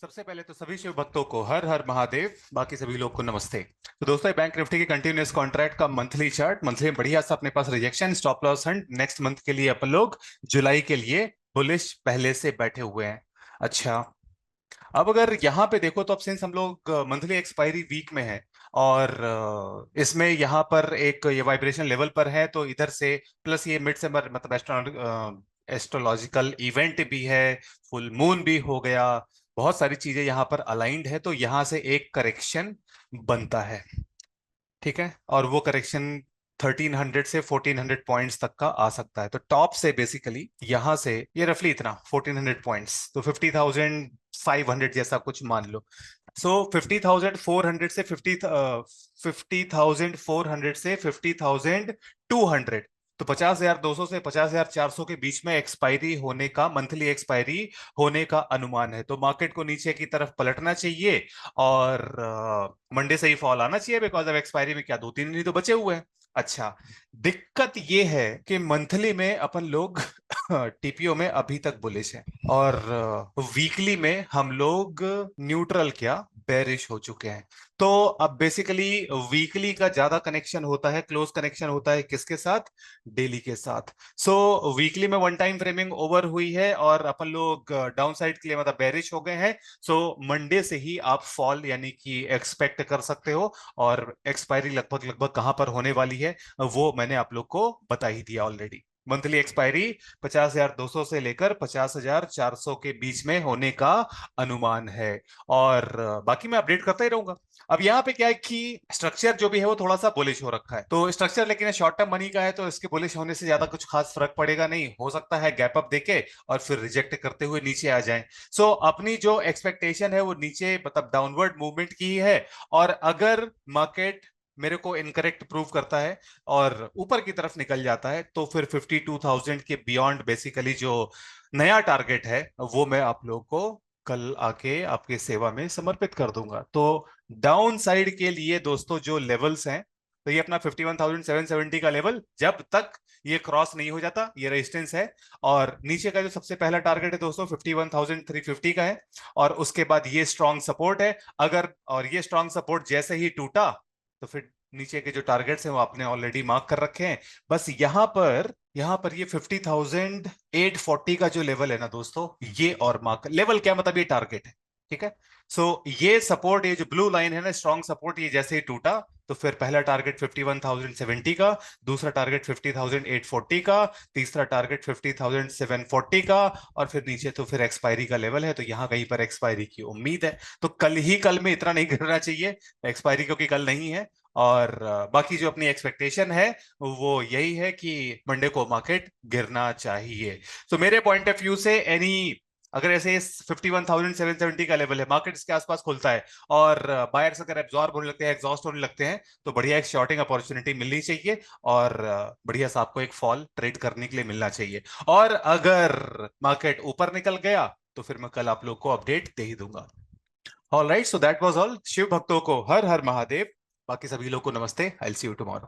सबसे पहले तो सभी शिव भक्तों को हर हर महादेव, बाकी सभी लोग को नमस्ते। तो दोस्तों, बैंक निफ्टी की कंटिन्यूअस कॉन्ट्रैक्ट का मंथली चार्ट, मंथली में बढ़िया सा अपने पास rejection, stop loss and next month के लिए अपन लोग जुलाई के लिए बुलिश पहले से बैठे हुए हैं। अच्छा, अब अगर यहाँ पे देखो तो अब सिंस हम लोग मंथली एक्सपायरी वीक में है और इसमें यहाँ पर एक ये वाइब्रेशन लेवल पर है, तो इधर से प्लस ये मिड से मतलब एस्ट्रोलॉजिकल इवेंट भी है, फुल मून भी हो गया, बहुत सारी चीजें यहाँ पर अलाइंड है, तो यहाँ से एक करेक्शन बनता है। ठीक है, और वो करेक्शन 1300 से 1400 पॉइंट्स तक का आ सकता है। तो टॉप से बेसिकली यहां से ये रफली इतना 1400 पॉइंट्स, तो 50,500 जैसा कुछ मान लो। सो 50,400 से 50,400 से 50,200, तो 50,200 से 50,400 के बीच में एक्सपायरी होने का, मंथली एक्सपायरी होने का अनुमान है। तो मार्केट को नीचे की तरफ पलटना चाहिए और मंडे से ही फॉल आना चाहिए, बिकॉज अब एक्सपायरी में क्या 2-3 दिन ही तो बचे हुए हैं। अच्छा, दिक्कत ये है कि मंथली में अपन लोग टीपीओ में अभी तक बुलिश है और वीकली में हम लोग न्यूट्रल क्या बेरिश हो चुके हैं। तो अब बेसिकली वीकली का ज्यादा कनेक्शन होता है, क्लोज कनेक्शन होता है किसके साथ? डेली के साथ। सो वीकली में वन टाइम फ्रेमिंग ओवर हुई है और अपन लोग डाउन साइड के लिए मतलब बेरिश हो गए हैं। सो मंडे से ही आप फॉल यानी कि एक्सपेक्ट कर सकते हो, और एक्सपायरी लगभग लगभग कहां पर होने वाली है वो मैंने आप लोग को बता ही दिया ऑलरेडी। मंथली एक्सपायरी 50,200 से लेकर 50,400 के बीच में होने का अनुमान है, और बाकी मैं अपडेट करता ही रहूंगा। अब यहाँ पे क्या है कि स्ट्रक्चर जो भी है वो थोड़ा सा बुलिश हो रखा है, तो स्ट्रक्चर लेकिन शॉर्ट टर्म मनी का है, तो इसके बुलिश होने से ज्यादा कुछ खास फर्क पड़ेगा नहीं, हो सकता है गैप अप देके और फिर रिजेक्ट करते हुए नीचे आ जाए। सो अपनी जो एक्सपेक्टेशन है वो नीचे मतलब डाउनवर्ड मूवमेंट की ही है, और अगर मार्केट मेरे को इनकरेक्ट प्रूव करता है और ऊपर की तरफ निकल जाता है, तो फिर 52,000 के बियॉन्ड बेसिकली जो नया टारगेट है वो मैं आप लोगों को कल आके आपके सेवा में समर्पित कर दूंगा। तो डाउन साइड के लिए दोस्तों जो लेवल्स हैं, तो ये अपना 51,770 का लेवल जब तक ये क्रॉस नहीं हो जाता, ये रेजिस्टेंस है। और नीचे का जो सबसे पहला टारगेट है दोस्तों 51,350 का है, और उसके बाद ये स्ट्रॉन्ग सपोर्ट है। अगर और ये स्ट्रॉन्ग सपोर्ट जैसे ही टूटा, तो फिर नीचे के जो टारगेट्स हैं वो आपने ऑलरेडी मार्क कर रखे हैं। बस यहां पर ये 50,840 का जो लेवल है ना दोस्तों, ये और मार्क लेवल क्या मतलब ये टारगेट है। ठीक है, सो ये सपोर्ट, ये जो ब्लू लाइन है ना स्ट्रॉन्ग सपोर्ट, ये जैसे ही टूटा, तो फिर पहला टारगेट 51,070 का, दूसरा टारगेट 50,840 का, तीसरा टारगेट 50,740 का, और फिर नीचे तो फिर एक्सपायरी का लेवल है, तो यहां कहीं पर एक्सपायरी की उम्मीद है। तो कल में इतना नहीं गिरना चाहिए एक्सपायरी, क्योंकि कल नहीं है। और बाकी जो अपनी एक्सपेक्टेशन है वो यही है कि मंडे को मार्केट गिरना चाहिए। तो मेरे पॉइंट ऑफ व्यू से एनी, अगर ऐसे 51,770 का लेवल है, मार्केट इसके आसपास खुलता है और बायर्स अगर एब्जॉर्ब होने लगते हैं, एग्जॉस्ट होने लगते हैं, तो बढ़िया एक शॉर्टिंग अपॉर्चुनिटी मिलनी चाहिए, और बढ़िया सा आपको एक फॉल ट्रेड करने के लिए मिलना चाहिए। और अगर मार्केट ऊपर निकल गया, तो फिर मैं कल आप लोग को अपडेट दे ही दूंगा। All right, so that was all. Shiv भक्तों को हर हर महादेव, बाकी सभी लोग को नमस्ते। I will see you tomorrow.